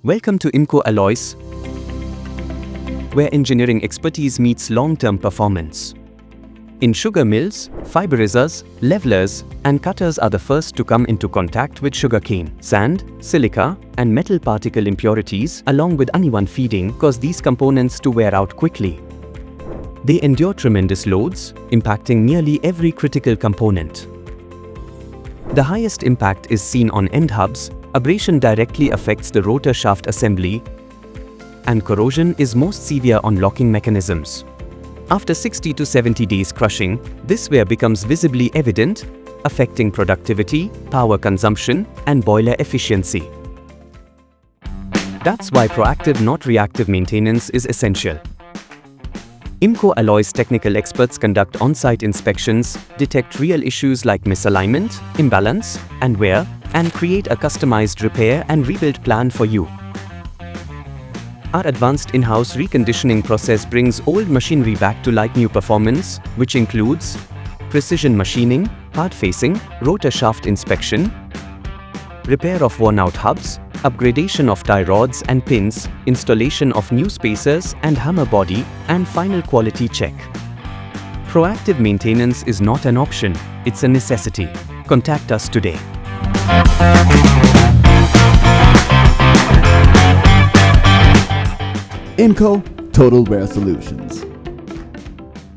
Welcome to IMCO Alloys, where engineering expertise meets long-term performance. In sugar mills, fiberizers, levelers, and cutters are the first to come into contact with sugarcane. Sand, silica, and metal particle impurities, along with uneven feeding, cause these components to wear out quickly. They endure tremendous loads, impacting nearly every critical component. The highest impact is seen on end hubs. Abrasion directly affects the rotor shaft assembly, and corrosion is most severe on locking mechanisms. After 60 to 70 days crushing, this wear becomes visibly evident, affecting productivity, power consumption, and boiler efficiency. That's why proactive, not reactive maintenance is essential. IMCO Alloys technical experts conduct on-site inspections, detect real issues like misalignment, imbalance, and wear, and create a customized repair and rebuild plan for you. Our advanced in-house reconditioning process brings old machinery back to like new performance, which includes precision machining, hard facing, rotor shaft inspection, repair of worn-out hubs, upgradation of tie rods and pins, installation of new spacers and hammer body, and final quality check. Proactive maintenance is not an option, it's a necessity. Contact us today. IMCO Total Wear Solutions.